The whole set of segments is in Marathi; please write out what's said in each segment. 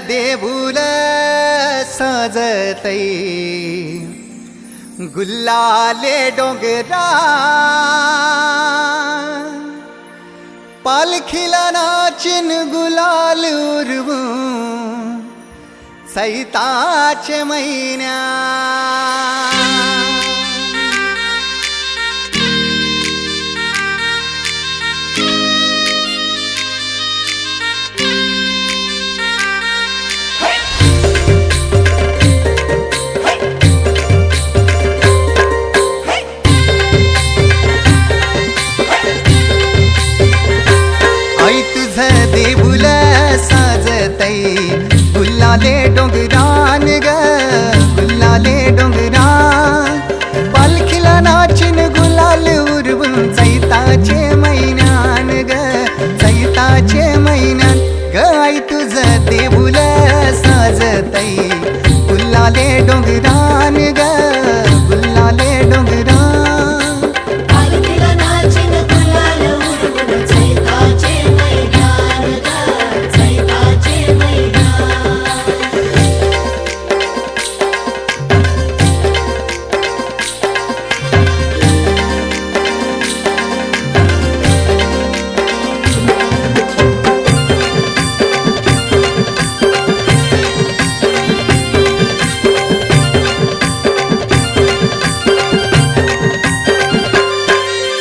देऊळ साजतई गुल्लाले डोंगरा पालखीला नाचिन गुलाल उरवू सैताचे महिन्या आई तुझं देऊळ साजतई गुल्लाले डोंगरान ग गुल्लाले डोंगरान पालखीला नाचिन गुलाल उरवून चैताचे महिन्यान ग चैताचे महिन्यान ग आई तुझं देऊळ साजतई गुल्लाले डोंगरान ग गुल्लाले डोंगरान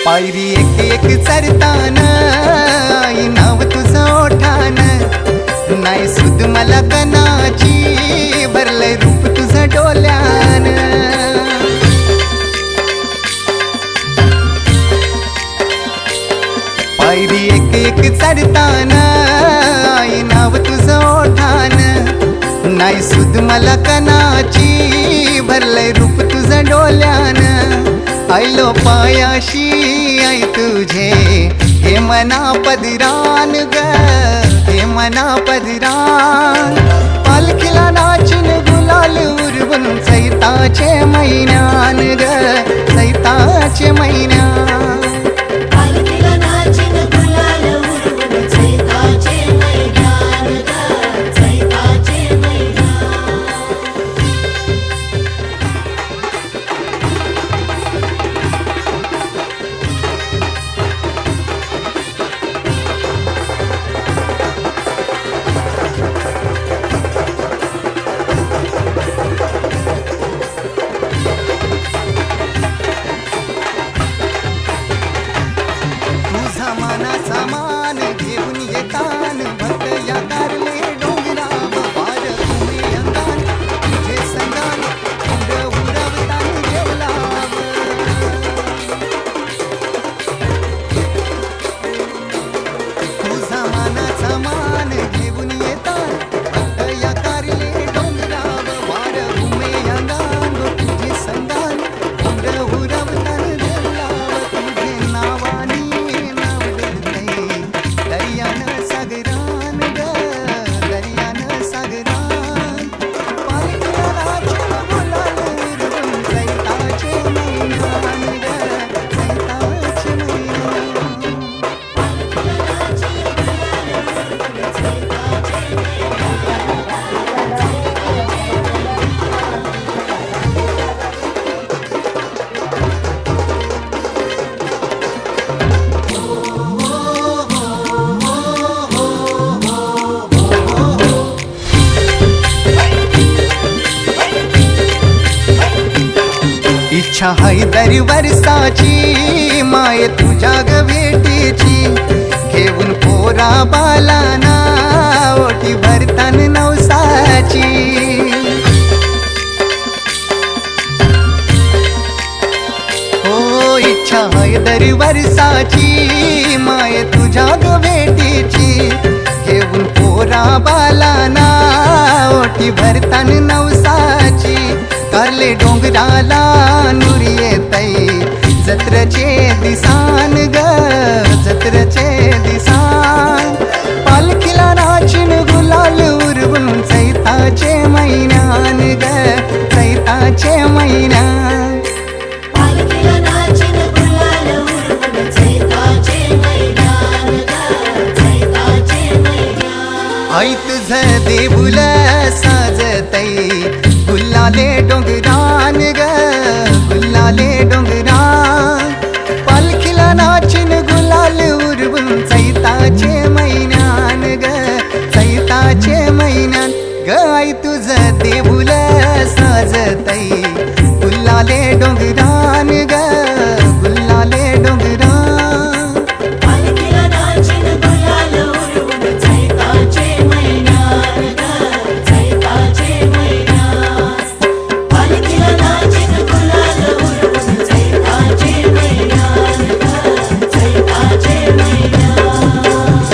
पायरी एक एक चरतान आई नाव तुझं ओठान नाही सुद मला कनाची भरलंय रूप तुझं डोल्यान पायरी एक एक चरतान आई नाव तुझं ओठान नाही सुद मला कनाची भरलंय रूप तुझं डोल्यान आयलो पायाशी आई तुझे हे मना पदरान ग हे मना पदरान पालखीला नाचिन गुलाल उरवून चैताचे महिन्यान ग चैताचे महिन्यान सामान घेऊन येतान भक्त या कारले डोंगरा वार तुम्ही अंगान तुझे संगान उरवतान जेवलाव तू सामानाचा मान घेऊन येतान भक्त या कारले डोंगरा वार तुम्ही अंगान तुझे संगान उरवतान जेवलाव तुझे नावानी इच्छा हैदरी वर्षाची माय तुझ्या ग भेटीची घेऊन पोरा बालाना ओटी भरतान नवसाची हो इच्छा हैदरी वर्षाची माय तुझ्या ग भेटीची घेऊन पोरा बालाना ओटी भरतान नवसाची कारले डोंगराला नूर येतई जत्रचे दिसान ग जत्रचे दिसान पालखीला नाचिन गुलाल उरवून चैताचे महिन्यान ग चैताचे महिन्यान पालखीला नाचिन गुलाल उरवून चैताचे महिन्यान ग चैताचे महिन्यान आई तुझं देऊळ साजतई गुल्लाले डोंगरान ग गुल्लाले डोंगरान पालखीला नाचिन गुलाल उरवून चैताचे महिन्यान ग चैताचे महिन्यान ग आई तुझं देऊळ साजतई गुल्लाले डोंगरान ग गुल्लाले डोंगरान पालखीला नाचिन गुलाल उडवून चैताचे महिन्यात ग चैताचे महिन्यात पालखीला नाचिन गुलाल उडवून चैताचे महिन्यात ग चैताचे महिन्यात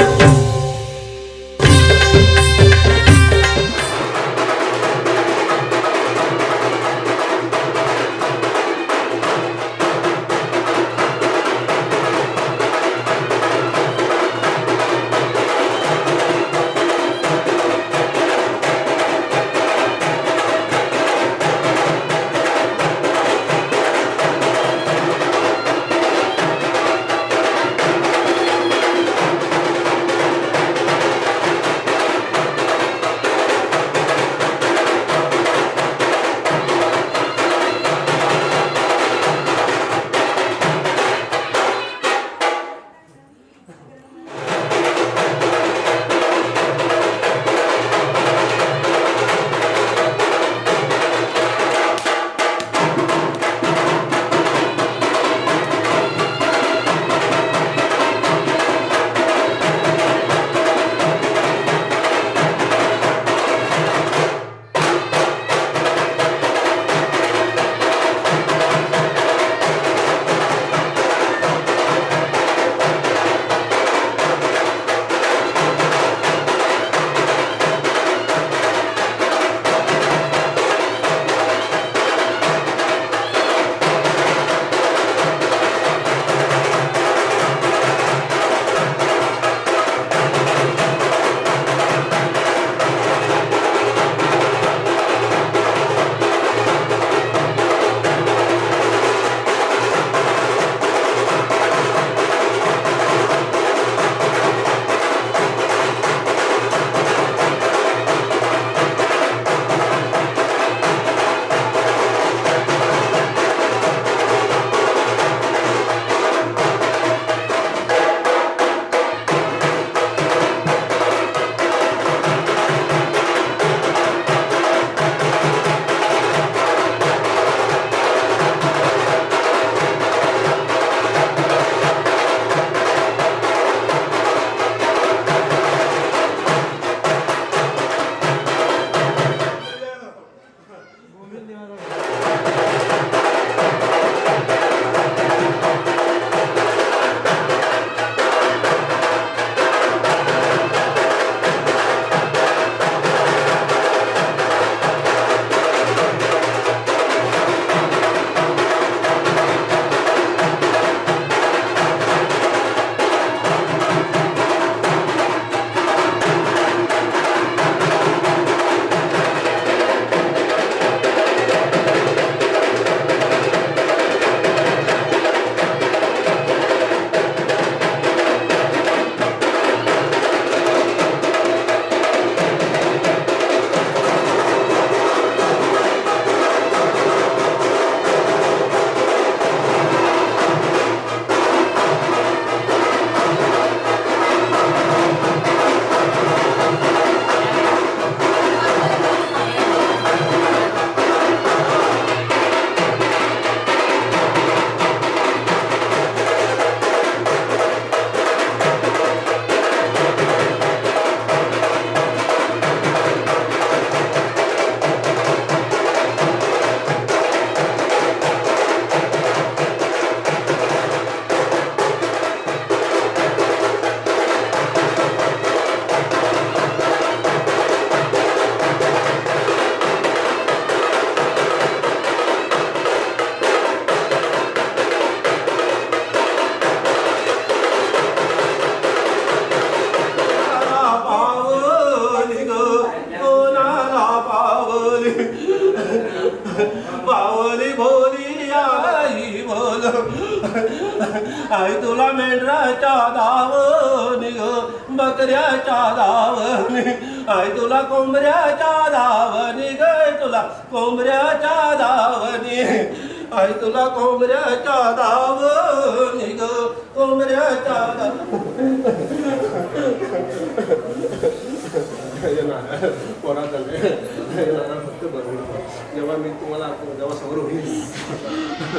बावली भोली आई बोल आई तुला मेंढराच्या दावणी ग बकऱ्याच्या धावणी आई तुला कोंबऱ्याच्या धावणी ग तुला कोंबऱ्याच्या धावणी आई तुला कोंबऱ्याच्या धावणी ग कोंबऱ्याच्या पोरा चालले फक्त बरोबर जेव्हा मी तुम्हाला जेव्हा समोर होईल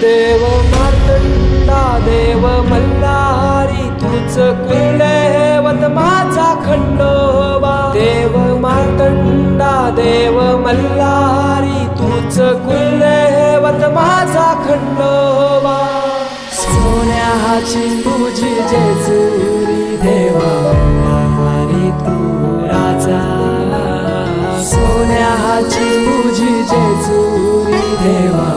देव मार्तंडा देव मल्हारी तुझ कुलदैवत माझा खंडोबा देव मार्तंडा देव मल्हारी तुझ कुलदैवत माझा खंडोबा सोन्याची तुझी जेजुरी देवा मल्हारी तू राजा सोन्याची तुझी जेजुरी देवा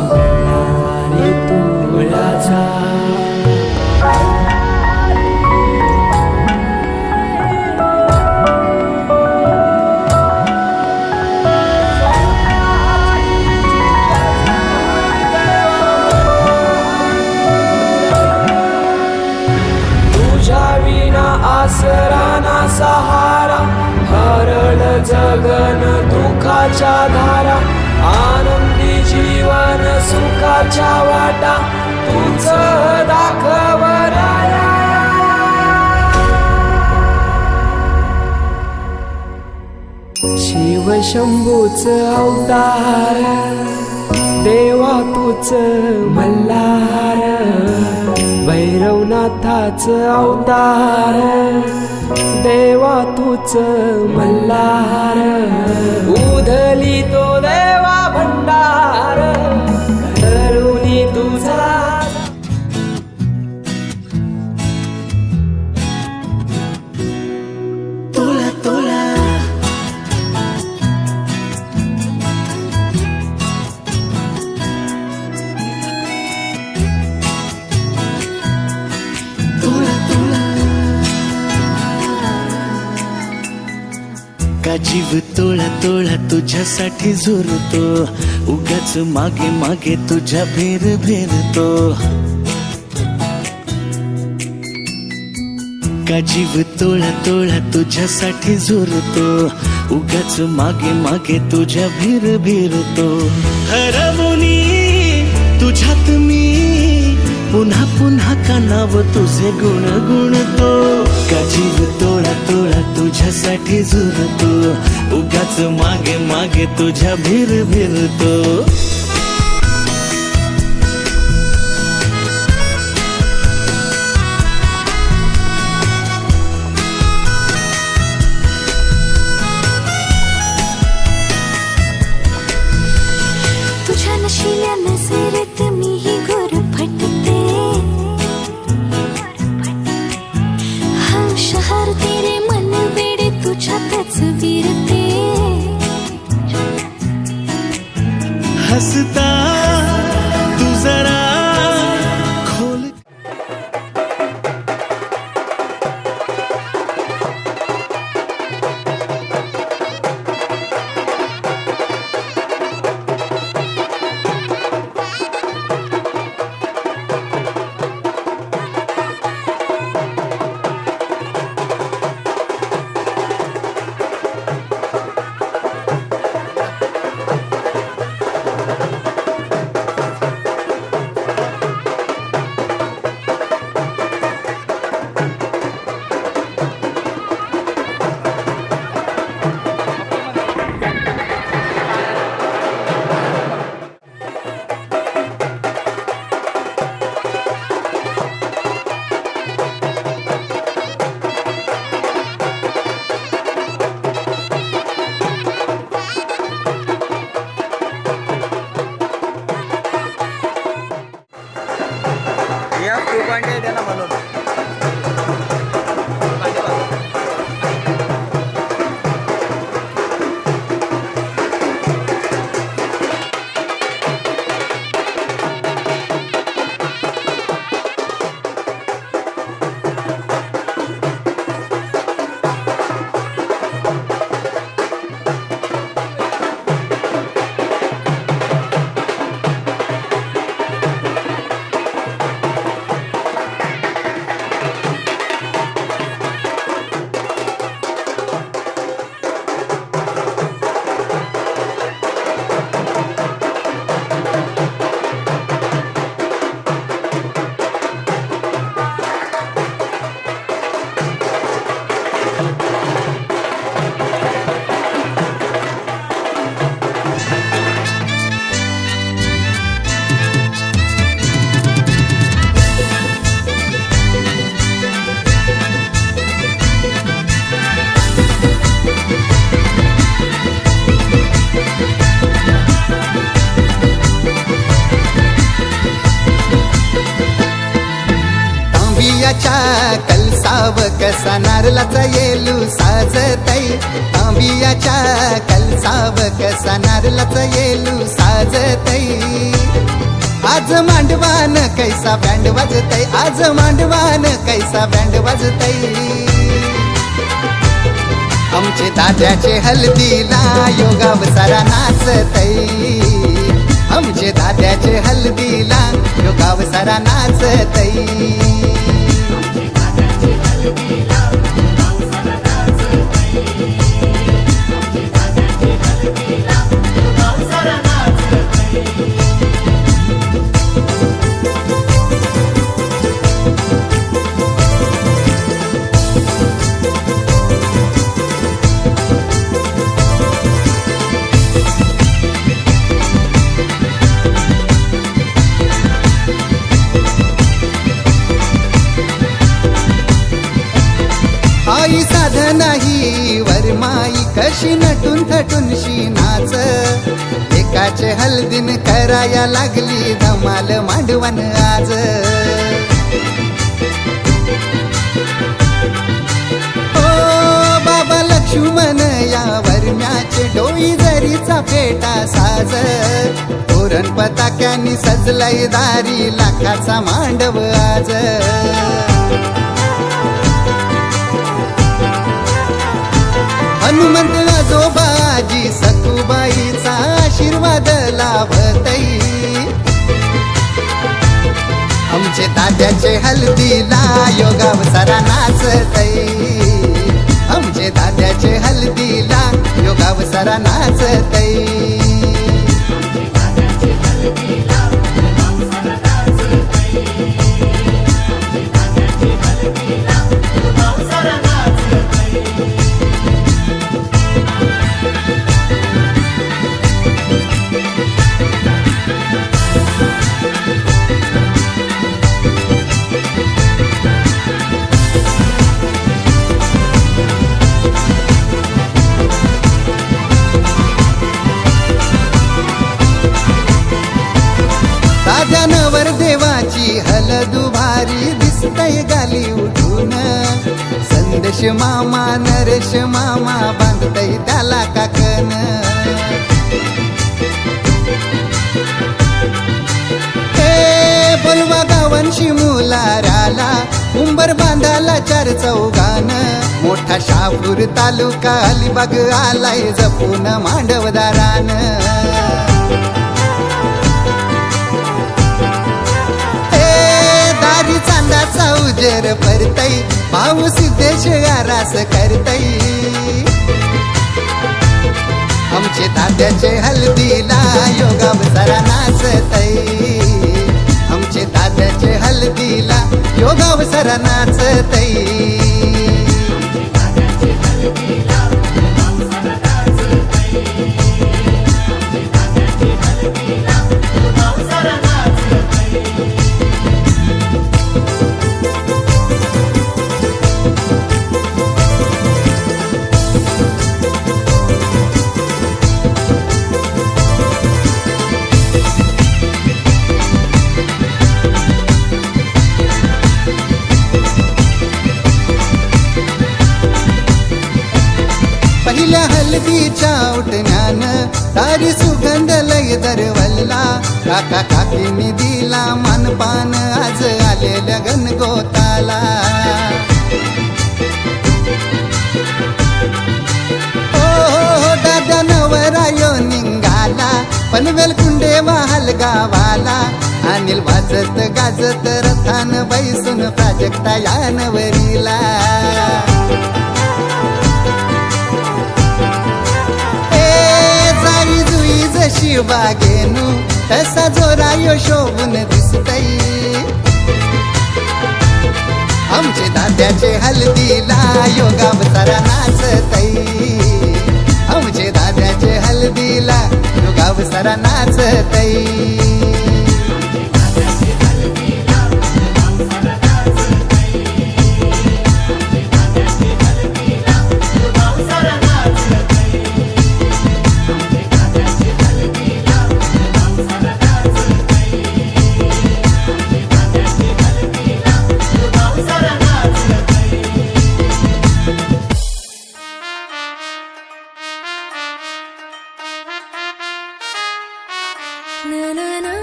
राजा तुझ्या विना आसरा ना सहारा हरळ जगन दुःखाच्या धारा आनंदी जीवन सुखाच्या वाटा तुझ दाखव राया शिव शंभूच अवतार देवा तुझ मल्हार भैरवनाथाच अवतार देवा तुझ मल्हार उधली तो देवा भंडार करुणी तुझा तुला तुला तुला तुला का जीव तोळा तोळा तुझ्यासाठी झुरतो उगाच मागे मागे तुझ्या भेर भेरतो का जीव तोळा तोळा तुझ्यासाठी झुरतो उगाच मागे मागे तुझ्या भेर भेरतो हरमुनी तुझ्यात मी पुन्हा पुन्हा कानाव तुझे गुण गुणतो का जीव तोळा तोळा तुझ्यासाठी झुरतो उगाच मागे मागे तुझ्या भेर भेरतो तुझ्या नशिल्या नजरेत मीही गुरफटते हा शहर तेरे मन वेडे तुझ्यातच विरते हसता तू जरा खोल कलसाव कसा नारळाचा येलू साजतई तांबियाच्या कलसाव कसा नारळाचा येलू साजतई आज मांडवान कैसा बँड वाजतय आज मांडवान कैसा बँड वाजतय आमचे दाद्याचे हल्दीला योगाव सारा नाचतय आमचे दाद्याचे हल्दीला योगाव सारा नाचतय आई साध नाही वरमाई कशी नटून थटून शी नाच एकाचे हल्दीन कराया लागली धमाल मांडवण आज ओ बाबा लक्ष्मण या वरम्याचे डोई जरीचा पेटा साज तोरण पताक्यांनी सजलय दारी लाखाचा मांडव आज हनुमंत आजोबाजी सखुबाईचा आशीर्वाद लाभतई आमचे दाद्याचे हल्दीला योगाव सारा नाचतई आमचे दाद्याचे हल्दीला योगाव सारा नाचतई दाद्यानवर देवाची हलदू भारी दिसतय गाली उठून संदेश मामा नरेश मामा बांधतय त्याला काकन हे बोलवा गावांशी मुलाराला उंबर बांधाला चार चौघान मोठा शापूर तालुका अलिबाग आलाय जपून मांडवदारान चांदाचा उजेर परतई भाऊ सिद्धेश आरास करतई आमचे दाद्याचे हल्दीला योगाव सारा नाचतई आमचे दाद्याचे हल्दीला योगाव सारा नाचतई पहिल्या हल्दीच्या उठण्यान तारी सुगंध लय दरवल्ला काका काकीनी दिला मानपान आज आलेल्या गणगोताला ओ दादा नवरायो निघाला पनवेल कुंडे वाहल गावाला अनिल वाजत गाजत रथान बैसून प्राजक्ता या नवरीला शिवबागेनु तसा जोरायो शोभून दिसतई आमचे दाद्याचे हल्दीला योगाव सारा नाचतई आमचे दाद्याचे हल्दीला योगाव सारा नाचतई Sarana ना ना ना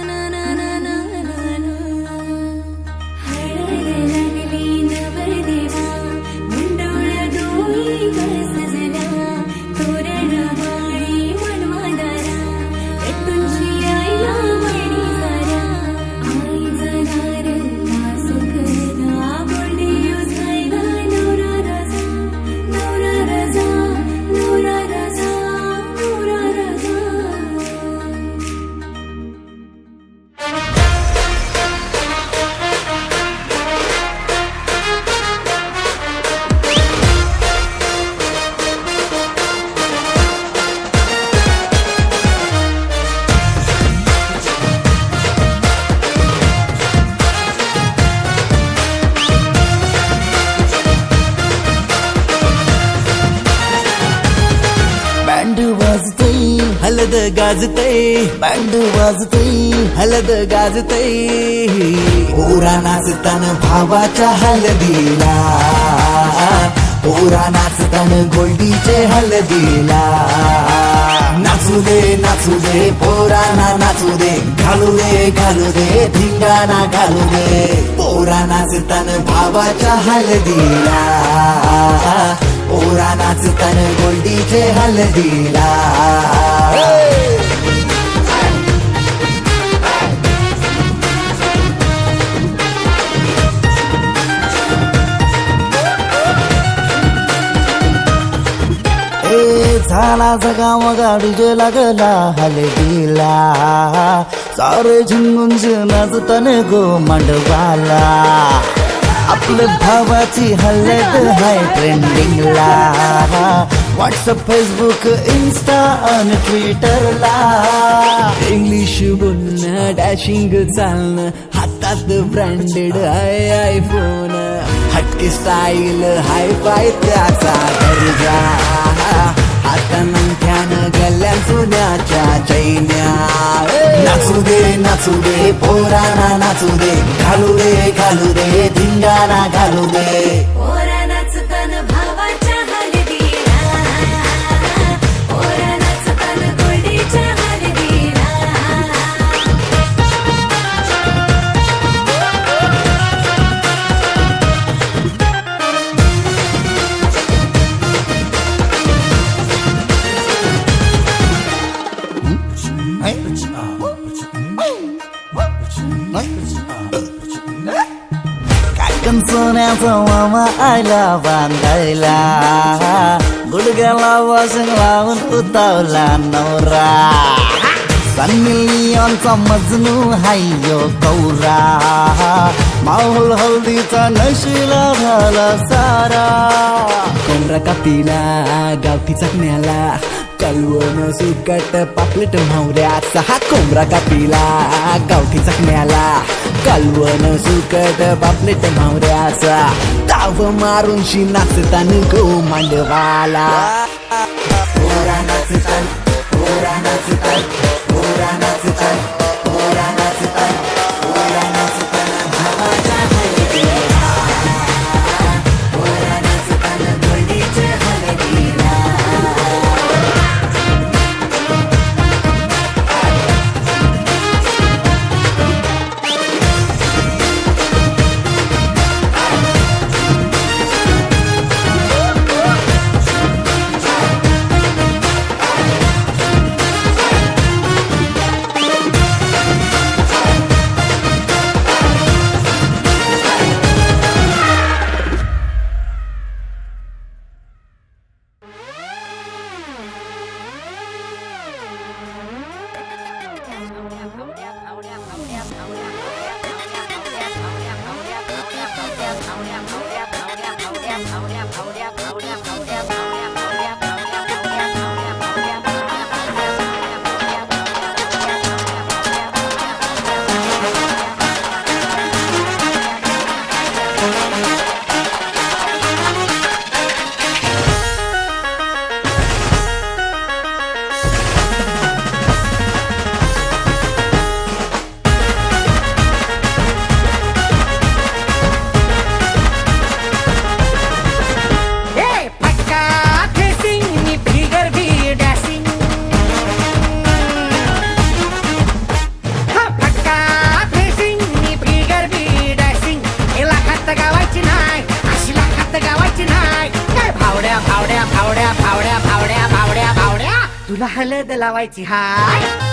ना ना ना ना ना ना हळद लागली नवरदेवा मुंडोळ्या डोई ग सजना तोरण माळी मनवादारा तुझी आईला वळणी सारा आई जाणार का सुखदा गोंडी उसायला नवरा राजा नवरा राजा नवरा राजा नवरा राजा बँड वाजतय हलद गाजतय बँड वाजतय हलद गाजतय पोरा नाचतान भावाच्या हलदीला पोरा नाचतान गोल्डीचे हलदीला नाचू दे पोराना नाचू दे घालू दे धिंगाणा घालू दे पोरा नाचतान भावाच्या हलदीला पोरा नाचतान गोल्डीचे हलदीला झाला जगाव गाडीजे लागला हलदीला सारे झुंगून नाचतान गो मांडवाला आपलं भावाची हलद हाय ट्रेंडिंगला व्हॉट्सअप फेसबुक इन्स्टा आणि ट्विटरला इंग्लिश बोलणं डॅशिंग चालणं हातात ब्रँडेड आयफोन हटके स्टाईल हाय फाय त्याचा दर्जा हाता नंठ्यानं गल्ल्या सोन्याच्या चैन्या नाचू दे पोराना नाचू दे घालू दे धिंगाणा घालू दे पोरा नाचतान भावाच्या हलदीला पोरा नाचतान गोल्डीच्या हलदीला काकण सोन्याचा मामा आयला बांधायला गुडघ्याला वाजून लावून उतावला नवरा सन्मिलियनचा मजनू हायो कौरा माहोल हल्दीचा नशिला झाला सारा कोंबरा कापीला गावठी चकण्याला कलवण सुकट पापलेट म्हावऱ्याचा हा कोंबरा कापीला गावठी चकण्याला कलवण सुकट पापलेट म्हावऱ्याचा ताव मारून शी नाचतान गो मांडवाला पोरा नाचतान पोरा नाचतान पोरा नाचतान पोरा नाचतान पोरा नाचतान भावाच्या हलदीला पोरा नाचतान गोल्डीचे हलदीला तुला हळद लावायची हाय.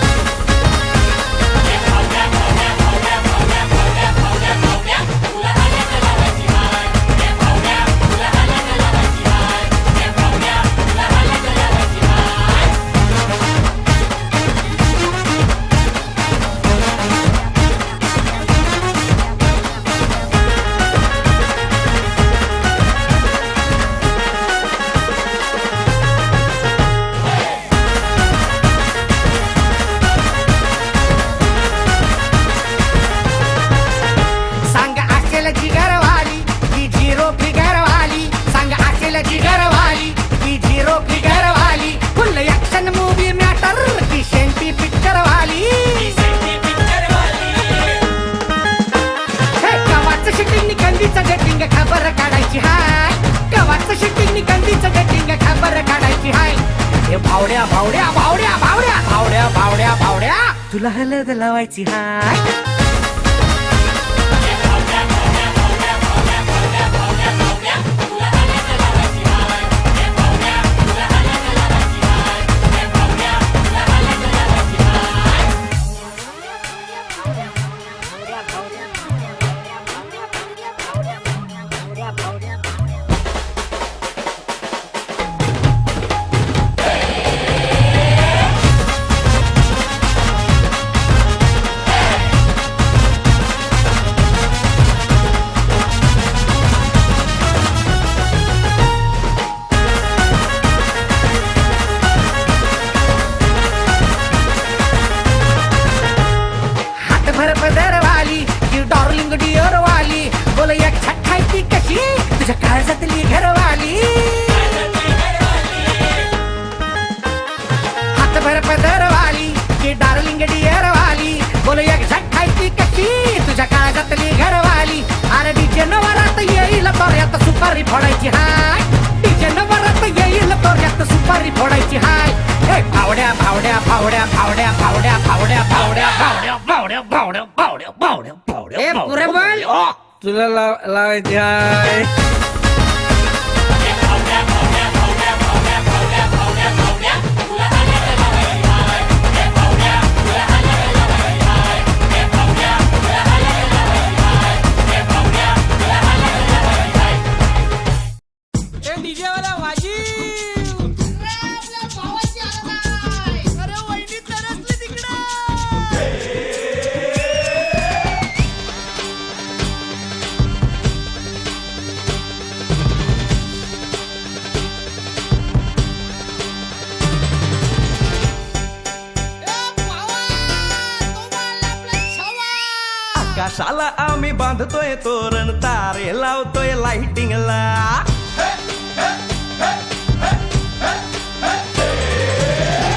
खबर काढायची हाय. गव्हाचं शूटिंग निकंदीचं गटिंग खबर काढायची हाय. हे भावड्या भावड्या भावड्या भावड्या भावड्या भावड्या भावड्या तुला हळद लावायची हाय. डार्लिंग डिअर वाली बोल एक छठाई ती कशी तुझ्या काळजातली घरवाली. हातभर पदरवाली की डार्लिंग डिअर वाली बोल एक छठाई ती कशी तुझ्या काळजातली घरवाली. अरे डीजे नवरात येईल तोऱ्यात सुपारी फोडायची हाय. डीजे नवरात येईल तोऱ्यात सुपारी फोडायची हाय. भावड्या भावड्या भावड्या भावड्या भावड्या भावड्या भावड्या भावड्या भावड्या भावड्या भावड्या भावड्या भावड्या पुरे बोल तुला लावायची हाय. डीजे वाला वाजी आकाशाला आम्ही बांधतोय तोरण तारे लावतोय लाइटिंगला.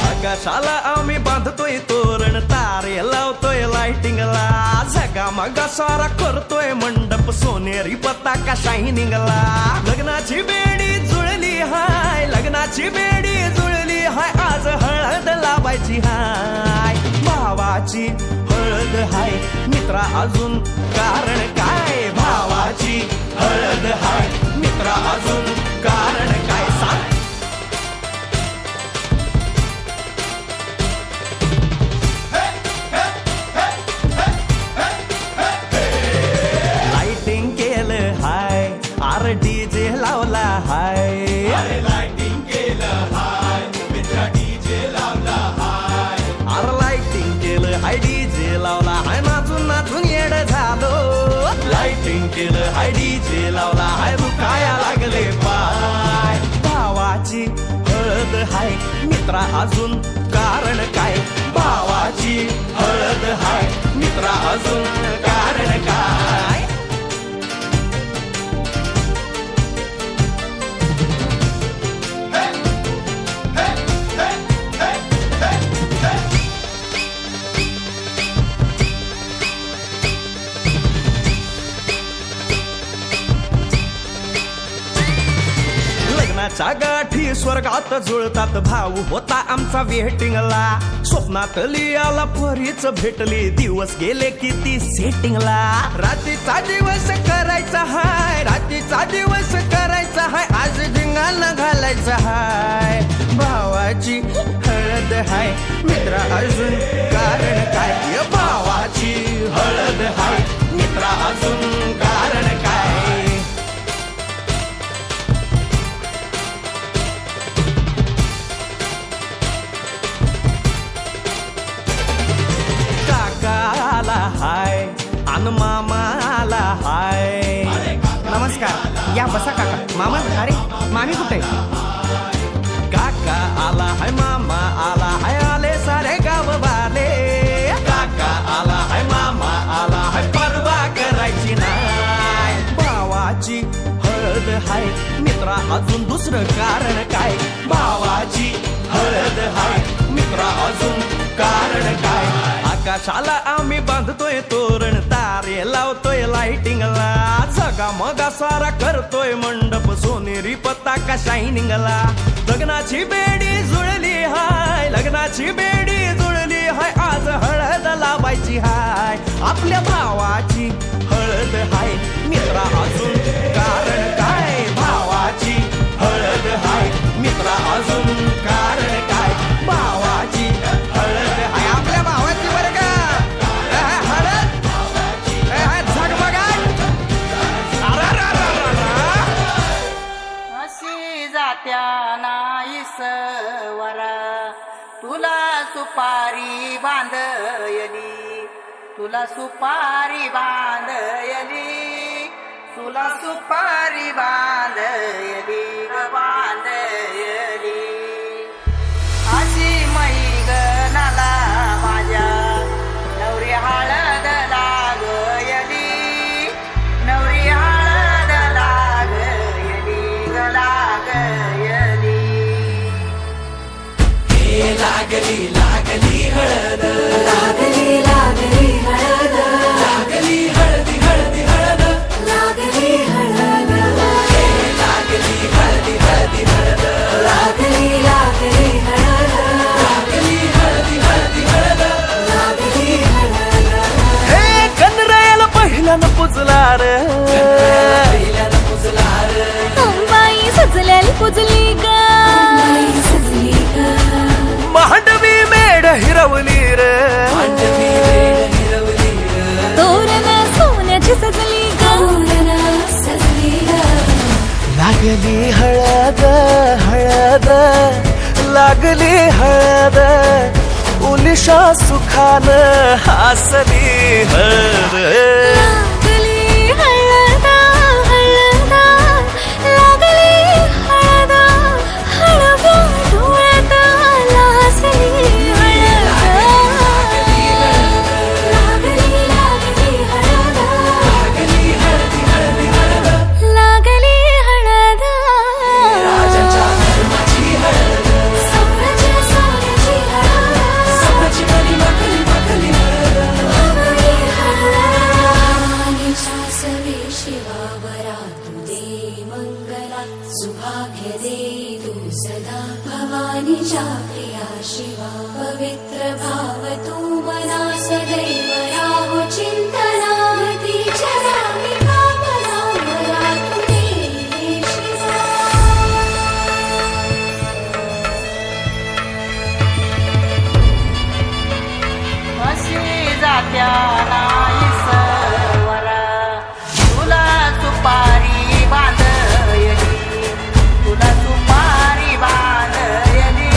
आकाशाला आम्ही बांधतोय तोरण तारे लावतोय लाइटिंगला. झगामगा सारा करतोय मंडप सोनेरी पताका शायनिंगला. लग्नाची बेडी जुळली हाय. लग्नाची बेडी जुळली हाय. आज हळद लावायची हाय. भावाची हळद हाय. मित्रा अजून कारण काय. भावाची हळद हाय. मित्रा अजून कारण काय सांग. लाइटिंग केलं हाय. आर डीजे लावला हाय. लाइटिंग केलं हाय. मित्रा डीजे लावला हाय. आर लाइटिंग केलं हाय. डीजे लावला हाय. नाचून नाचून येड झालो. लाइटिंग केलं हाय. डीजे लावला हाय. दुखाया लागले पाय. भावाची हळद हाय. मित्रा अजून कारण काय. भावाची हळद हाय. मित्रा अजून कारण काय. लग्नाच्या गाठी स्वर्गात जुळतात. भाऊ होता आमचा वेटिंगला. स्वप्नात लियाला परीच भेटली. दिवस गेले किती सेटिंगला. रात्रीचा दिवस करायचा हाय. रात्रीचा दिवस करायचा हाय. आज धिंगाणा घालायचा हाय. भावाची हळद हाय मित्रा अजून कारण काय भावाची हळद हाय मित्रा अजून कारण काय काकाला हाय अन मामाला हाय नमस्कार या बसा काका मामा अरे मामी कुठे काका आला हाय मामा आला हाय आले सारे गाव वाले काका आला हाय मामा आला हाय परवा करायची नाय भावाची हळद हाय मित्रा अजून दुसरं कारण काय भावाची हळद हाय मित्रा अजून कारण काय आकाशाला आम्ही बांधतोय तोरण तारे लावतोय लाइटिंगला जगा मगा सारा करतोय मंडप सोनेरी पताका शायनिंगला लग्नाची बेडी जुळली हाय लग्नाची बेडी जुळली हाय आज हळद लावायची हाय आपल्या भावाची हळद हाय मित्रा अजून कारण काय भावाची हळद हाय मित्रा अजून कारण काय भावाची हळद हाय आपल्या भावाची बरं का हळद झगमगाट अशी जात्या नाईसवरा तुला सुपारी बांधयली तुला सुपारी बांधयली तुला सुपारी बांधयली बांधयली अशी मैगनाला माझ्या नवरी हळद लागयली नवरी हळद लागयली लागयली लागली लागली हळद लागली लागली हळद लागली हळदी हळदी हळद लागली हळद लागली हळदी हळदी हळद लागली लागली हळद लागली हळदी हळदी हळद लागली हळद हे कनरायाला पहिल्यानं पुजला रे पहिल्यानं पुजला रे बाई सजल्याला पुजली ग बाई सजली ग मांडवी मेढ हिरवली रे मांडवी वेळ हिरवली रे तोरण सोन्याची सजली ग तोरण सजली ग लागली हळद हळद लागली हळद उलिशा सुखान हसली हळद लागली हळद हळद लागली हळद हळव्या डोळ्यात लाजली हळद लागली लागली हळद लागली हळदी हळदी हळद लागली हळद राजाच्या धर्माची हळद सोन्याची सोन्याची हळद सोन्याची मणी मखली मखली हळद लागली हळद सवे शिवावरा तू दे मंगला सुभाग्य दे तू सदा भवानीच्या प्रिया शिवा पवित्र भाव तू मना सदैव राहो चिंतना तिच्या रामी कामना मला तू दे शिवा अशी जात्या नाईसवरा तुला सुपारी बांधयली तुला सुपारी बांधयली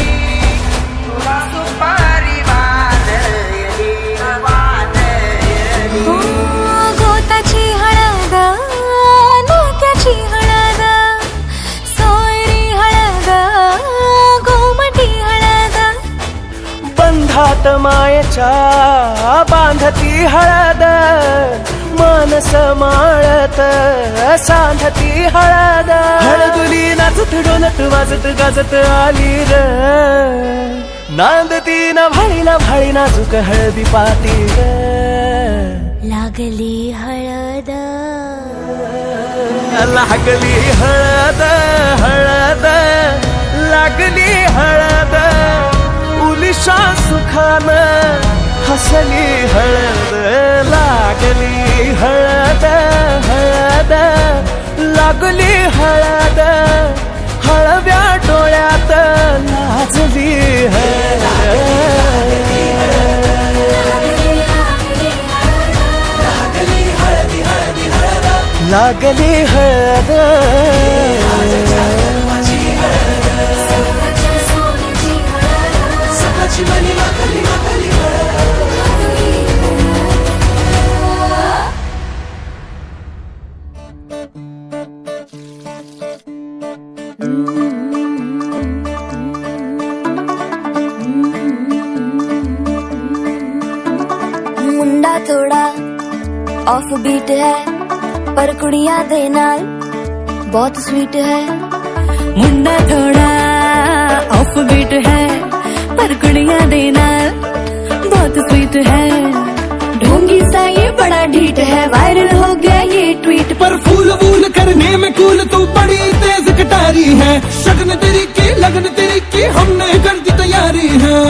तुला सुपारी बांधयली बांधयली गोताची हळद नात्याची हळद सोयरी हळद गोमटी हळद बंधात मायेच्या बांधती हळद मानस माळत सांधती हळद हळदुली नाचत डोलत वाजत गाजत आली र नांदती न भाळी नाजूक हळदी पाती ग लागली हळद लागली हळद हळद लागली हळद उलिशा सुखान हसली हळद लागली हळद हळद लागली हळद हळव्या डोळ्यात लाजली हळद लागली हळद मुंडा थोड़ा ऑफ बीट है पर कुड़ियां दे नाल बहुत स्वीट है। मुंडा थोड़ा ऑफ बीट है पर कुड़ियां दे नाल बहुत स्वीट है। ढोंगी सा ये बड़ा ढीठ है, वायरल हो गया ये ट्वीट पर फूल वूल करने में कूल तू बड़ी तेज कटारी है। शगन तेरी की लगन तेरी की हमने कर दी तैयारी है।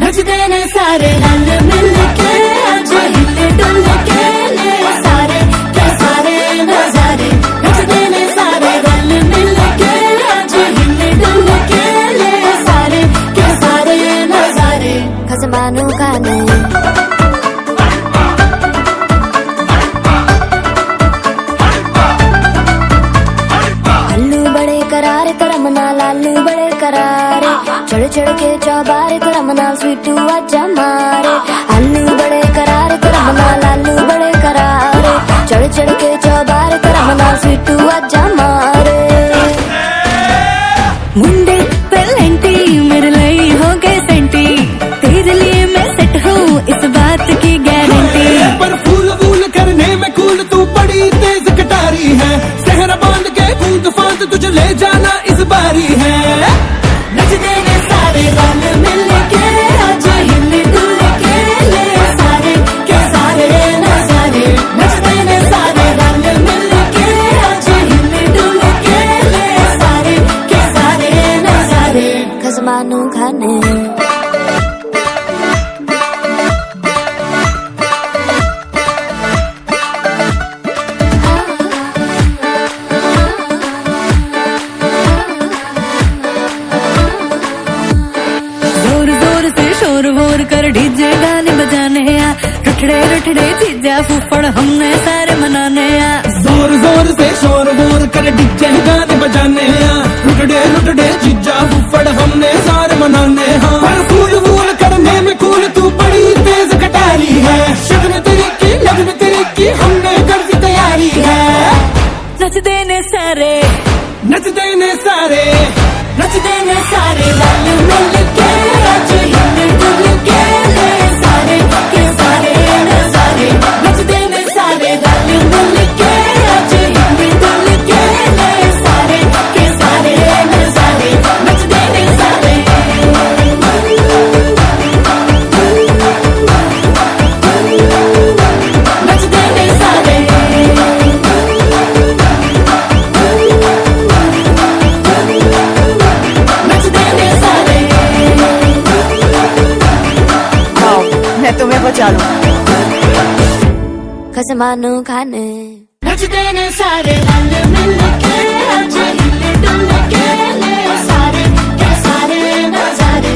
नचते ने सारे रंग मिल के आज हिले डुल के ले सारे के सारे नजारे। नचते ने सारे रंग मिल के आज हिले डुल के ले सारे के सारे नजारे। खसमानों का नहीं आलू बड़े करारे करम नाल आलू बड़े करारे। चढ़ चढ़ के चौबारे करम नाल स्वीटू आजा मारे। आलू बड़े करारे करम नाल आलू बड़े करारे। चढ़ चढ़ के चौबारे करम नाल स्वीटू आजा मारे। मुंडे पेलेंटी मेरे लिए हो गए सेंटी, तेरे लिए मैं सेट हूँ इस बात की गारंटी। पर फूल वूल करने में कूल तू बड़ी तेज कटारी है। सहरा बांध के कूद फांद तुझे ले जाना इस बारी है। नचते ने सारे रंग मिल के आज हिले डुल के ले सारे के सारे नजारे। नचते ने सारे रंग मिल के आज हिले डुल के ले सारे के सारे नजारे। खसमानू खाने डीजे गाने बजाने आ। रुठड़े रुठड़े चीजा फूफड़ हमने सारे मनाने आ। जोर जोर से शोर वोर कर डीजे गाने बजाने आ। रुटड़े रुटड़े चीजा फुफड़ हमने सारे मनाने हाँ। पर फूल वूल करने में कूल तू बड़ी तेज कटारी है। शगन तेरी की लगन तेरी की हमने कर दी तैयारी है। नचते ने सारे नचते ने सारे नचते ने सारे रंग मिल के आज हिले डुल के ले सारे के सारे नजारे। नचते ने सारे रंग मिल के आज हिले डुल के ले सारे के सारे नजारे। नचते ने सारे नचते ने सारे नचते ने सारे। मैं तुम्हें बचा लूं। खसमानू खाने नचते ने सारे रंग मिल के आज हिले डुल के ले सारे के सारे नजारे।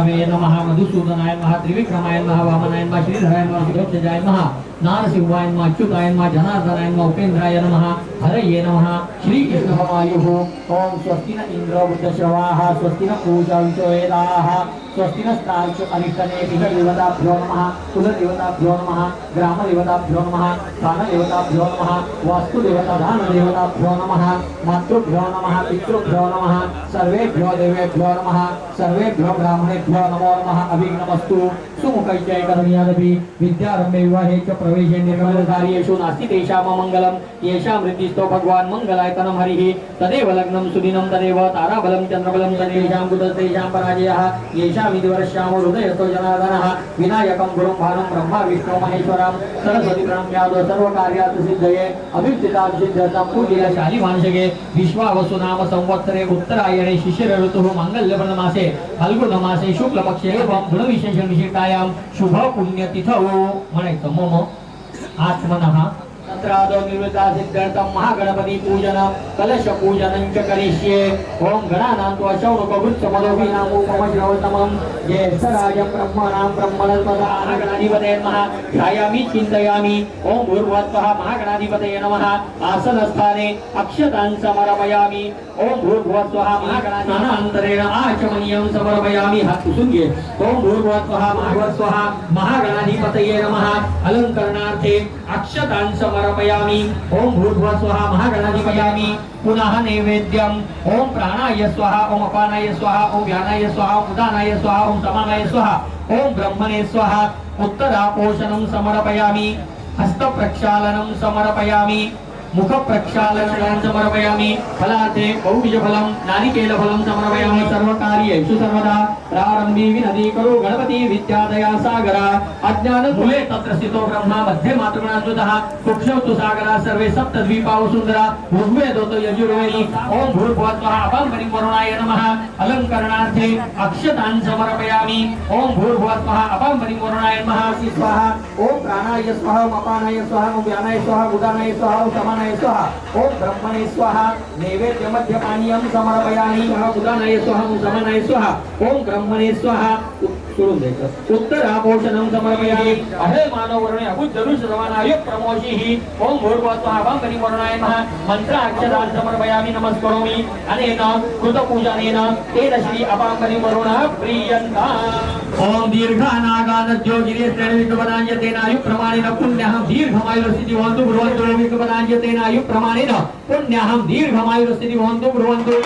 विष्णवे नमः मधुसूदनाय नमः त्रिविक्रमाय नमः वामनाय नमः श्रीधराय नमः सुदर्शनाय नमः नारसिंहाय नमः अच्युताय नमः जनार्दनाय नमः उपेन्द्राय नमः हरये नमः श्री कृष्णवायुः ओम स्वस्ति न इंद्र बुद्धश्रवाः स्वस्ति न पूजा विश्ववेदाः स्वस्ति नस्तार्क्ष्य अरिष्टनेमिः देवताभ्यो नमः कुलदेवताभ्यो नमः ग्रामदेवताभ्यो नमः स्थानदेवताभ्यो नमः वास्तुदेवतादानदेवताभ्यो नमः मातृभ्यो नमः पितृभ्यो नमः सर्वेभ्यो देवेभ्यो नमः सर्वेभ्यो ब्राह्मणेभ्यो नमो नमः अभिनमस्तु सुमुखैश्चै करणीयादपि विद्यारम्भे विवाहे च प्रवेशे निर्गमनकार्येषु नास्ति तेषां मङ्गलं येषां वृद्धिस्तो भगवान् मङ्गलायतनं हरिः तदेव लग्नं सुदिनं तदेव ताराबलं चन्द्रबलं तदेषां कुतस्तेषां पराजयः येषां विधिवर्ष्यामो हृदयस्थो जनार्दनः विनायकं गुरुं भानुं ब्रह्मा विष्णु महेश्वरं सरस्वती प्रणम्याद सर्वकार्यात् सिद्धये अभिष्टिताभिसिद्धतं पूजिलशाली मानसिके विश्वावसु नाम संवत्सरे उत्तरायणे शिशिर ऋतुः माङ्गल्यवर्णमासे फाल्गुनमासे शुक्लपक्षे एवं गुणविशेषण विशिष्टायां शुभ पुण्यतिथौ म्हणायचं मम आत्मनः तत्रादो निर्वृता सिद्धार्थं महागणपति पूजन कलश पूजनं च करिष्ये ओम गणानां त्वा शौनकवृत्समलोभीनां उपमश्रवतमं ज्येष्ठराजं ब्रह्मणां ब्रह्मणस्पदानगणाधिपतये नमः ध्यायामि चिन्तयामि ओम भूर्भुवस्वः महागणाधिपतये नमः आसनस्थाने अक्षतां समर्पयामि ओम भूर्भुवस्वः महागणाधिपतये आचमनीयं समर्पयामि हात पुसून घे ओम भूर्भुवस्वः महागणाधिपतये नमः अलंकरणार्थे अक्षतां समर्पयामि ओम भूर्भुवः स्वः महागणाधिपयामि पुनः नैवेद्यम ओम प्राणाय स्वाहा ओम अपानाय स्वाहा ओम व्यानाय स्वाहा ओम उदानाय स्वाहा ओम समानाय स्वाहा ओम ब्रह्मणे स्वाहा उत्तरापोषणं समर्पयामि हस्त प्रक्षालनं समर्पयामि मुख प्रक्षालनं समर्पयामि फलार्थे बहुबीजफलं नारिकेलफलं समर्पयामि सर्वकार्येषु सर्वदा प्रारंभी विनदी करो गणपति विद्यादया सागरा अज्ञानमूले तत्र स्थितो ब्रह्मा मध्ये मातृगणाच्युतः सूक्ष्मं तु सागरा सर्वे सप्तद्वीपाः सुन्दरा ऋग्वेदोतो यजुर्वेदी ओम भूर्भुवः स्वः अपां वरुणाय नमः अलंकरणार्थे अक्षतां समर्पयामि ओम भूर्भुवः स्वः अपां वरुणाय नमः स्वाहा ओम प्राणाय स्वाहा ओम अपानाय स्वाहा ओम व्यानाय स्वाहा उदानाय स्वाहा ओम समानाय स्वाहा ओम ब्रह्मणे स्वाहा नैवेद्य मध्य पानीयं समर्पयामि उदानाय स्वाहा ओम समानाय स्वाहा ओम ब्रह्मणे स्वाहा सोडून द्यायचं उत्तरापोषणं समर्पयामि अहे मानव वर्णे अबुद्धरुष रवानाय प्रमोषिहि ओम भूर्भुवः स्वः अपां वरुणाय नमः मंत्र अक्षतां समर्पयामि नमस्करोमि अनेन कृतपूजनेन तेन श्री अपां वरुणः प्रीयन्ताम् ओम दीर्घानागानज्योतिरे विष्णुपदाञ्जतेन आयुप्रमाणेन पुण्यहं दीर्घमायुर्स्थिति भवन्तु ब्रुवन्तु विष्णुपदाञ्जतेन आयुप्रमाणेन पुण्यहं दीर्घमायुर्स्थिति भवन्तु ब्रुवन्तु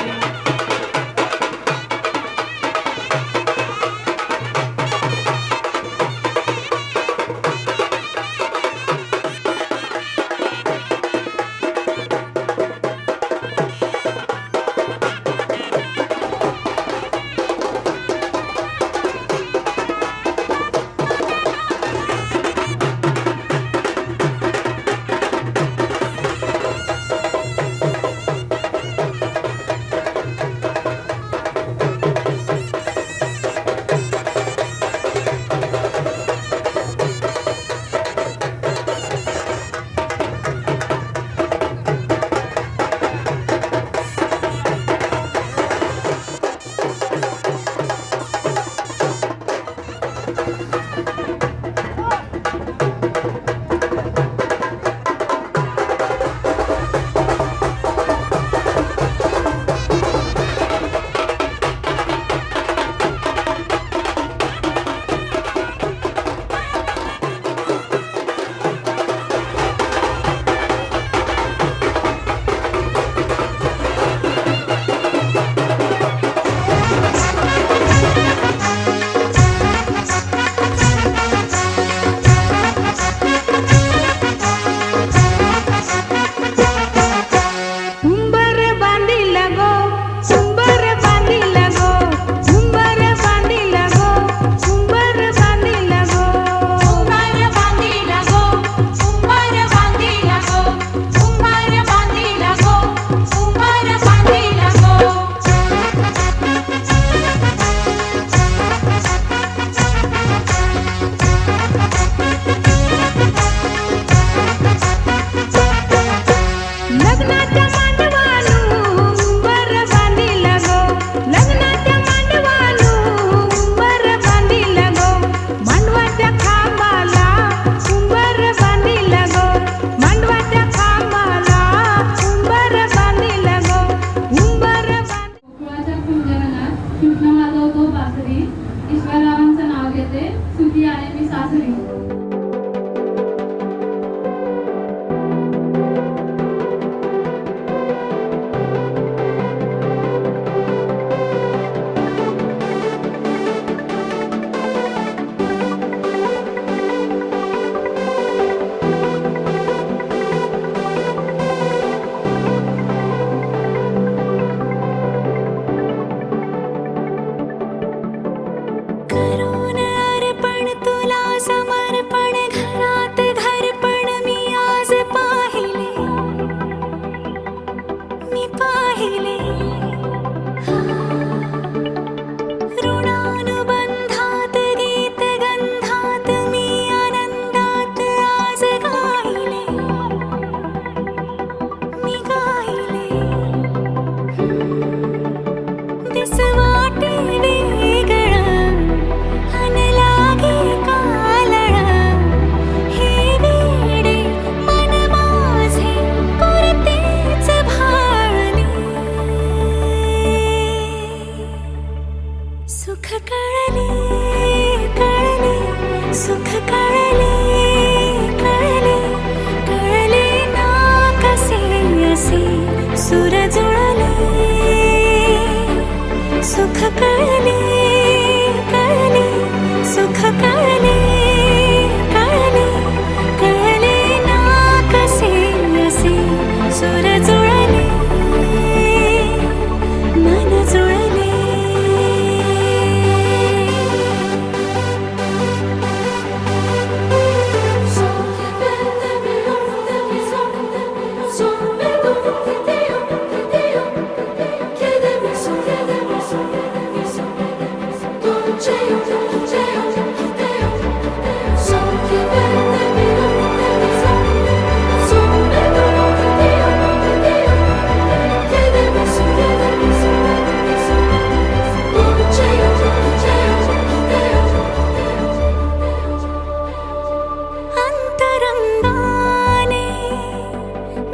अंतरंगाने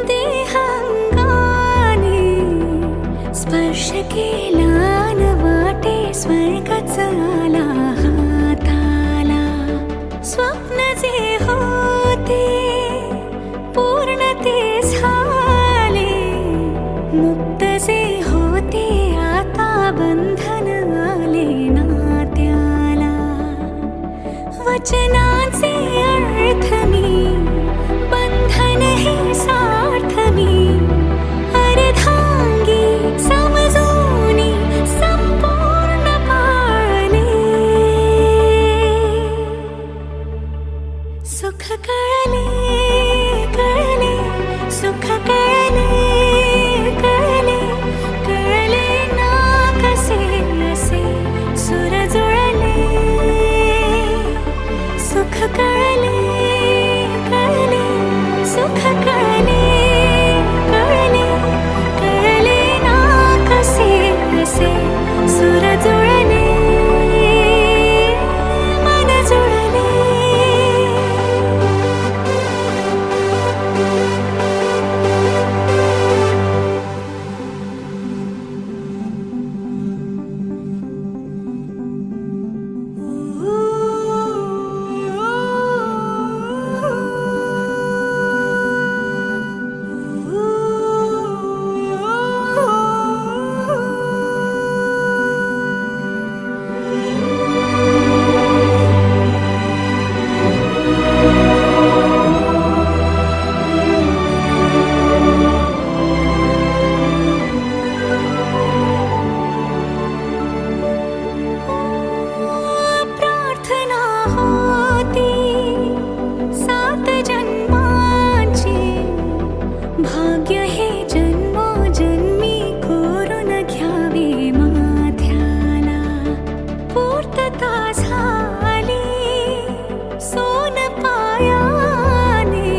देहांगाने स्पर्श केला न वाटे स्वर्गच आला हाताला स्वप्न जे होते पूर्ण ते झाले मुक्त जे होते आता बंधन आले नात्याला वचनाचे अर्थ मी बंधन हे सार्थ मी अर्धांगी समजूनी संपूर्ण पाळले सुख कळले कळले सुख कळले कळले कळले ना कसे असे सुर जुळले सुख कळले कळले सुख कळले कळले कळले ना कसे असे सुर जुळले मन जुळले प्रार्थना होती 7 जन्मांची भाग्य हे जन्मोजन्मी कोरून घ्यावे माथ्याला पूर्तता झाली सोन पायाने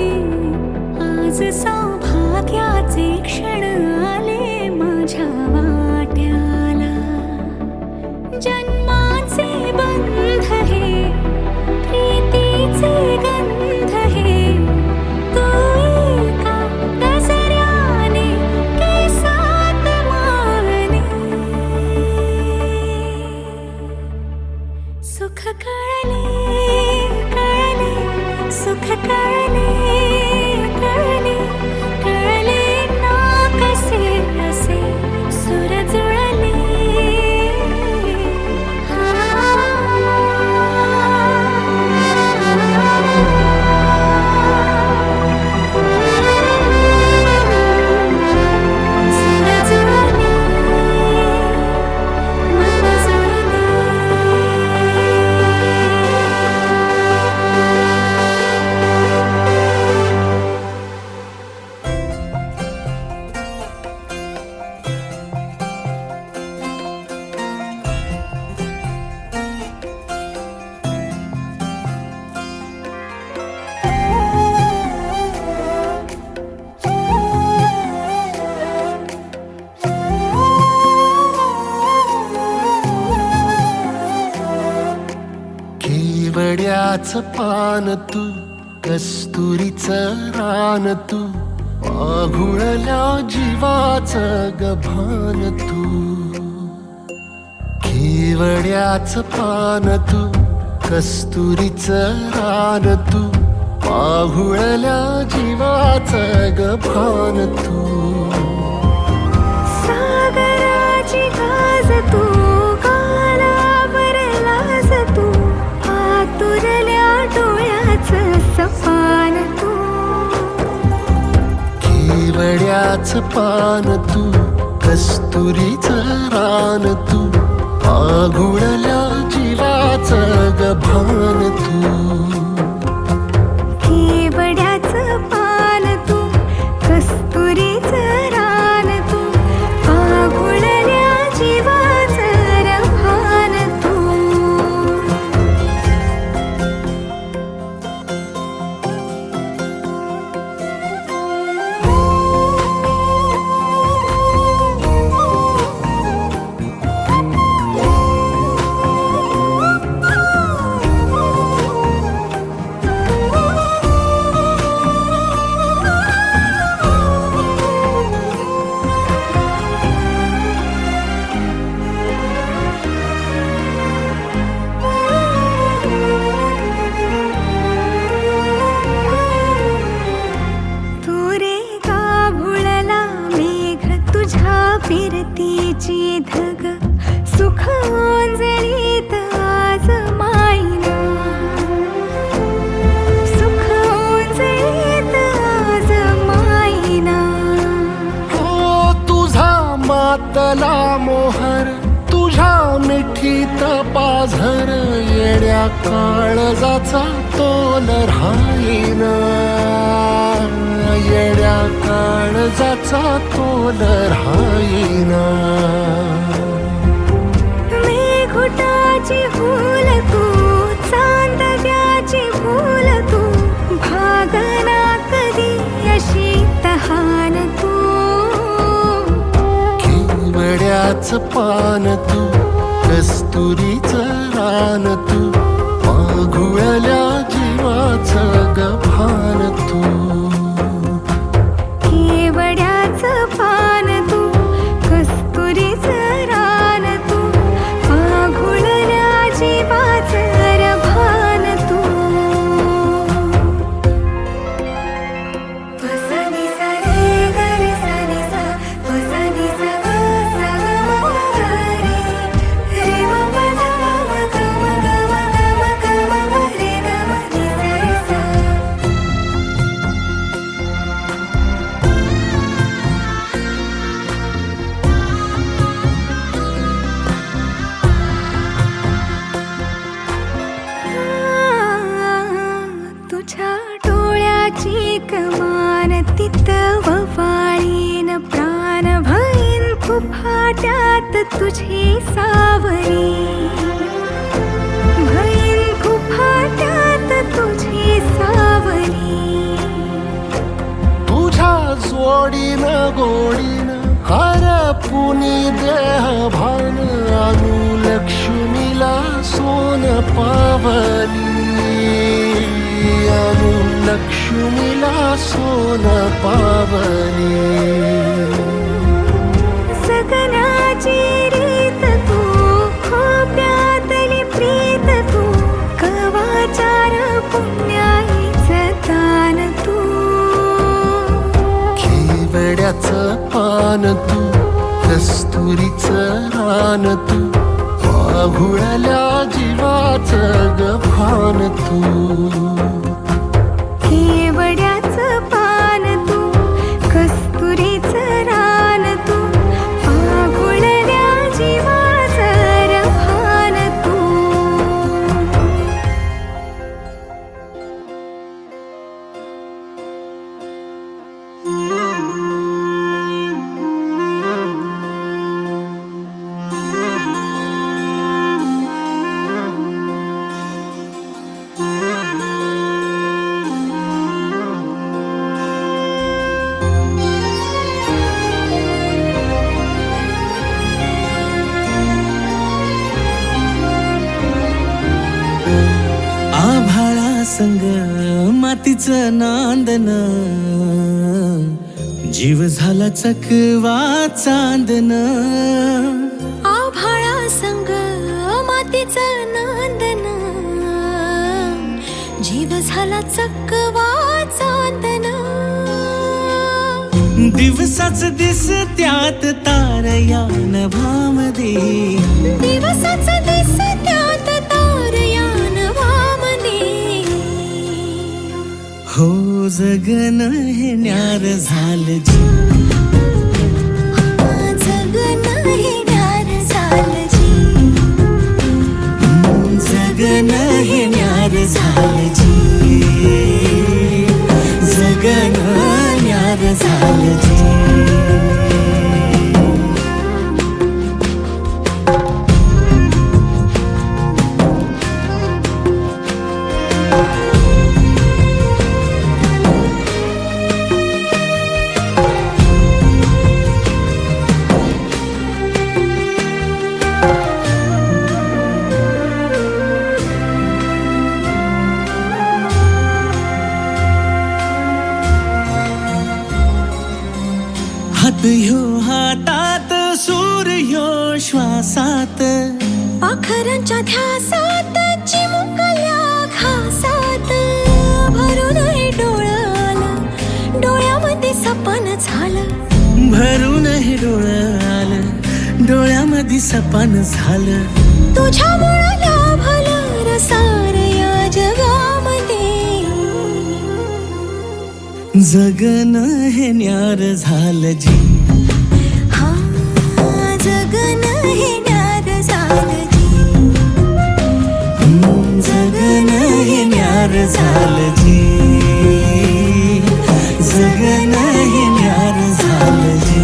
आज सौभाग्याचे क्षण आले माझ्या वाट्याला जन्माचे बंध हे प्रीतीचे गंध हे तू एका दसऱ्याने केसात माळणे सुख कळले कळले सुख कळले कळले कळले ना कसे असे सुर जुळले सुर जुळले मन जुळले केवड्याचं पान तू कस्तुरीचं रान तू आघुळल्या जीवाचं गभान तू केवड्याचं पान तू कस्तुरीचं रान तू आघुळल्या जीवाचं गभान तू सागराची गाज तू गालावर लाज तू आतुरल्या डोळ्याचं सपान तू केवड्याचं पान तू कस्तुरीचं रान तू आघुळल्या जीवाचं गभान तू केवड्याचं पान तू कस्तुरीचं फिरतीची धग सुख ओंजळीत आज माईना सुख ओंजळीत आज माईना हो तुझा मातला मोहर तुझ्या मिठीत पाझर येड्या काळजाचा तोल राहीना येड्या काळजाचा तोल राहीना मेघुटाची भूल तू चांदव्याची भूल तू भागना कधी अशी तहान तू केवड्याच पान तू कस्तुरीचं रान तू माघुळल्या जीवाचं गभान तू केवड्याचं पान तू कस्तुरीचं रान तू माघुळल्या जीवाचं रभान तू वसनी सरे गर सनी सा वसनी सा सा ग रे म प ध म ग रे ग म रे सा तुझ्या डोळ्याची कमान तिथं ववाळीन प्राण भईन फुफाट्यात तुझी सावरी भईन फुफाट्यात तुझी सावरी तुझ्या जोडीनं गोडीनं हरपुनी देह भान अनुलक्ष्मीला सोन पावली अनुलक्ष्मीला सोन पावली सगनाची रीत तू खोप्यातली प्रीत तू कवाचार पुण्याईचं दान तू केवड्याचं पान तू कस्तुरीचं रान तू माघुळल्या जीवाचं गभान तू केवड्याचं पान तू कस्तुरीचं रान तू माघुळल्या जीवाचं रभान तू आभाळा संग मातीचं नांदन जीव झाला चकवा चांदन आभाळा संग मातीचं नांदन जीव झाला चकवा चांदन दिवसाच दिस त्यात तार या नभामध्ये दिवसाच दिस त्यात तार या नभामध्ये हो जगन हे न्यार झालं जी जगन हे न्यार झालं जी जगन हे न्यार झालं जी जगन न्यार झालं जी हात ह्यो हातात सूर्य ह्यो श्वासात पाखरांच्या ध्यासात चिमुकल्या घासात भरून हे डोळं आलं डोळ्यामध्ये सपन झालं भरून हे डोळं डोळ्यामध्ये सपान झालं, तुझ्यामुळं लाभलं रसार या जगामध्ये. जगन हे न्यार झालं जी, हा जगन हे न्यार झालं जी. जगन हे न्यार झालं जी, जगन हे न्यार झालं जी.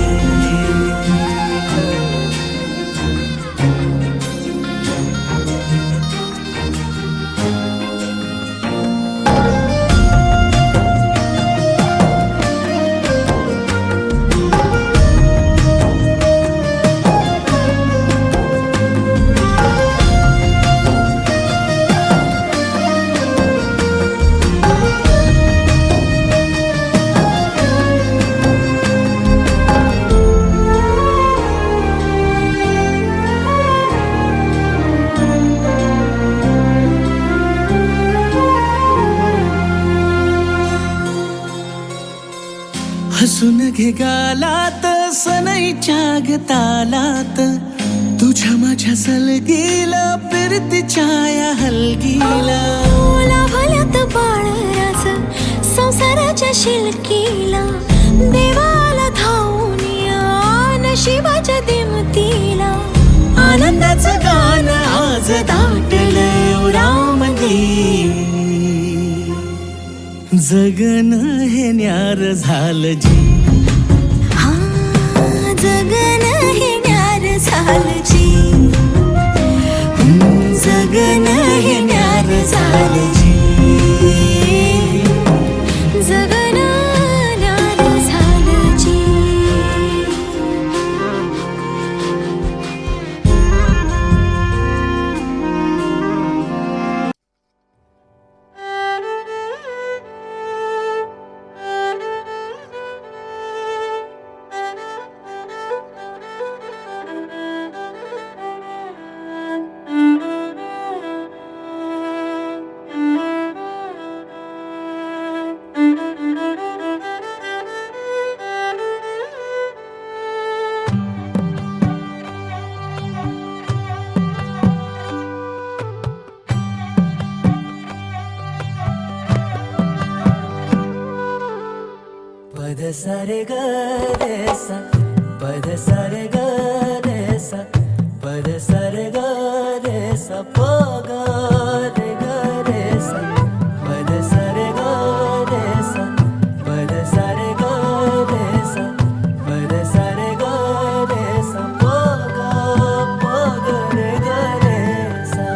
हसून घे गालात सनईच्या गतालात, तुझ्या माझ्या सलगीला फिरतीच्या या हलगीला. लाभल्यात बाळराज संसाराच्या शिलकीला, देवाला धावून या नशिबाच्या दिमतीला. आनंदाचं गाणं आज दाटलं उरामध्ये, जगन हे न्यार झालं जी. हा जगन हे न्यार झालं जी. जगन हे न्यार झालं जी. जगन न्यार झालं जी. पद सारे ग रे सा, पद सारे ग रे सा, पद सारे ग रे सा, प ग रे ग रे सा, पद सारे ग रे सा, पद सारे ग रे सा, पद सारे ग रे सा, प ग रे ग रे सा.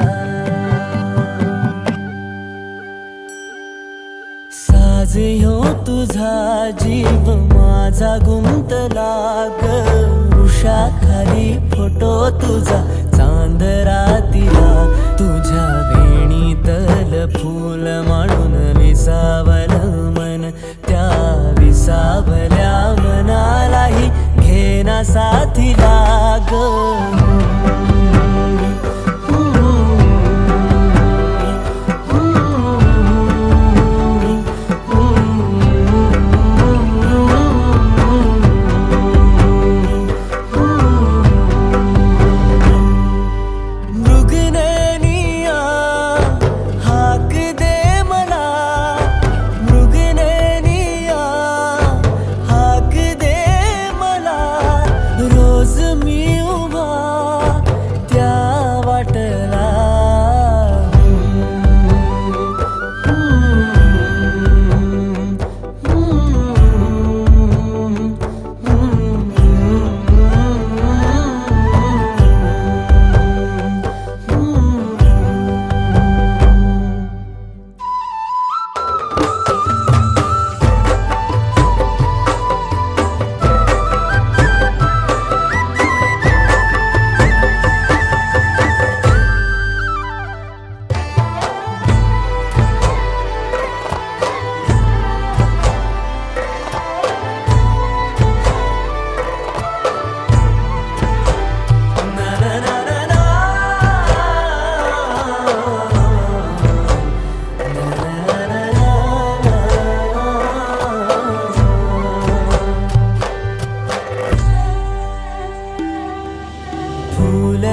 साज ह्यो तुझा जीव माझा गुंतला ग, वृषाखाली फोटो तुझा चांद रातीला. तुझ्या वेणीतल फूल म्हणून विसावलं मन, त्या विसावल्या मनालाही घेना साथीला ग.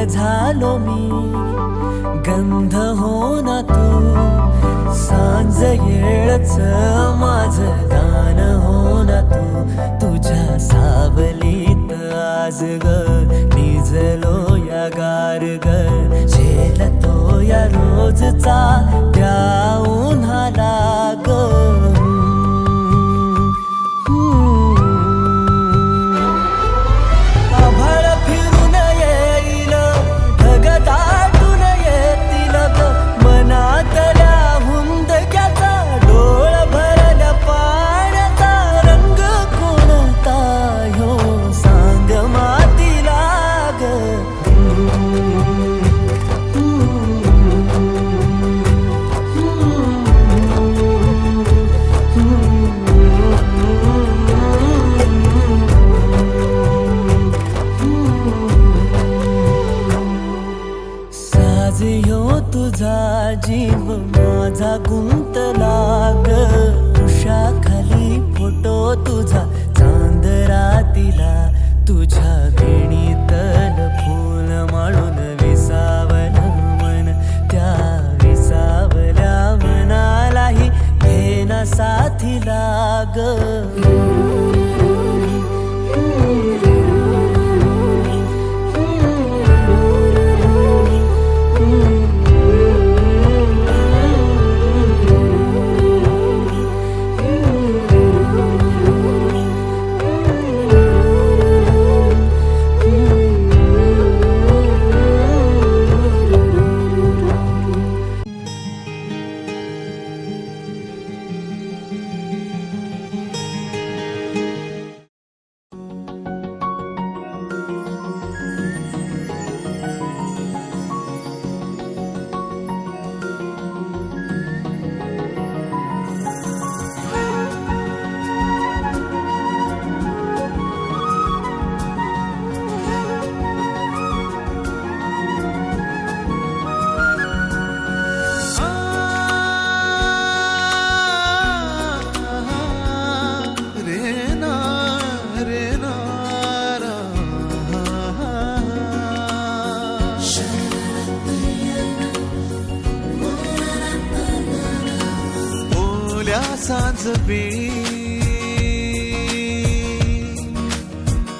झालो मी, गंध हो ना तू, सांज येळच माझं गान हो ना तू. तुझ्या सावलीत आज ग निजलो या गार ग, झेलतो या रोजचा त्या उन्हाला ग. आभाळ फिरून येईल, ढग दाटून येतील ग, मनातल्या हुंदक्याचा डोळ भरल्या पाण्याचा रंग कोणता ह्यो सांग मातीला ग. साज ह्यो तुझा जीव माझा गुंतला ग, उषाखाली फोटो तुझा चांद रातीला, तुझ्या वेणीतल फूल माळून विसावलं मन, त्या विसावल्या मनालाही घेना साथीला ग.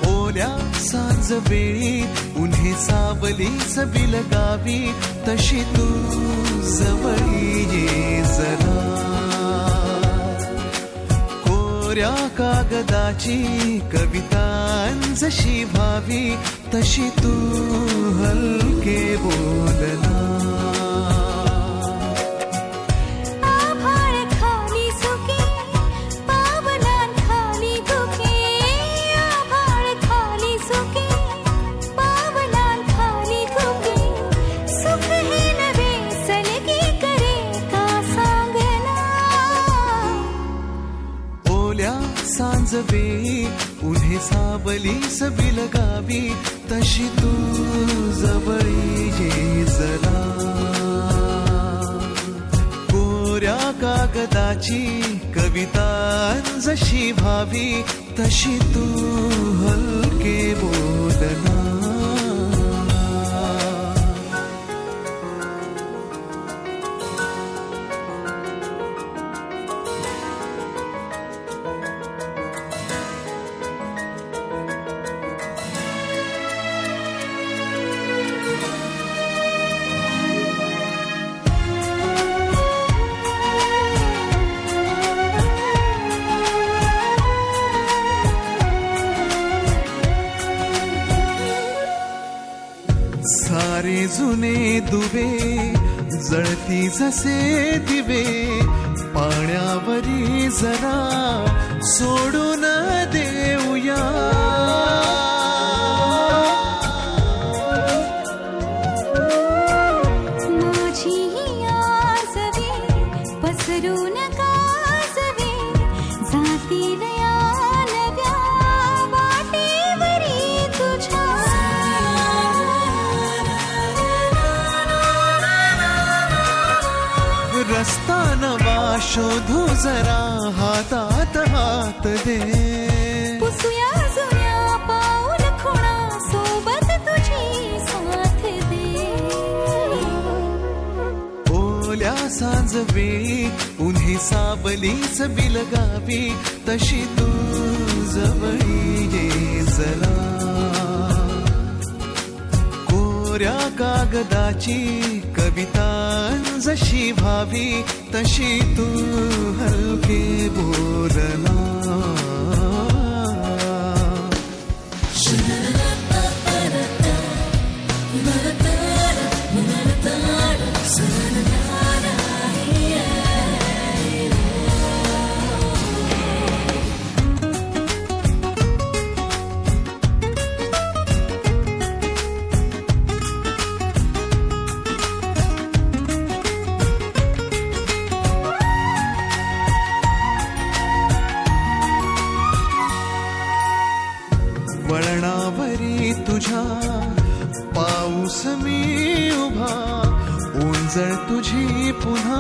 ओल्या सांज वेळी उन्हे सावलीच बिलगावी, तशी तू जवळी ये जरा. कोऱ्या कागदाची कवितांजशी भावी, तशी तू हलके बोलना. वेळी उन्हे सावलीस बिलगावी, तशी तू जवळी ये जरा. कोऱ्या कागदाची कवितांजशी भावी, तशी तू हलके बोलना. सारे जुने दुवे जळती जसे दिवे, पाण्यावरी जरा सोडून देऊया. माझी आसवे पसरून कासवे, जातील या नव्या वाटेवरी तुझ्या. रस्ता नवा शोधू जरा, हातात हात दे. पुसूया जुन्या पाऊल खुणा, सोबत तुझी साथ वेळी उन्हे सावलीच बिलगावी तशी तू जवळी ये जरा कोऱ्या कागदाची कविता जशी भावी तशी तू हलके बोलना वळणावरी तुझ्या पाऊस मी उभा ओंजळ तुझी पुन्हा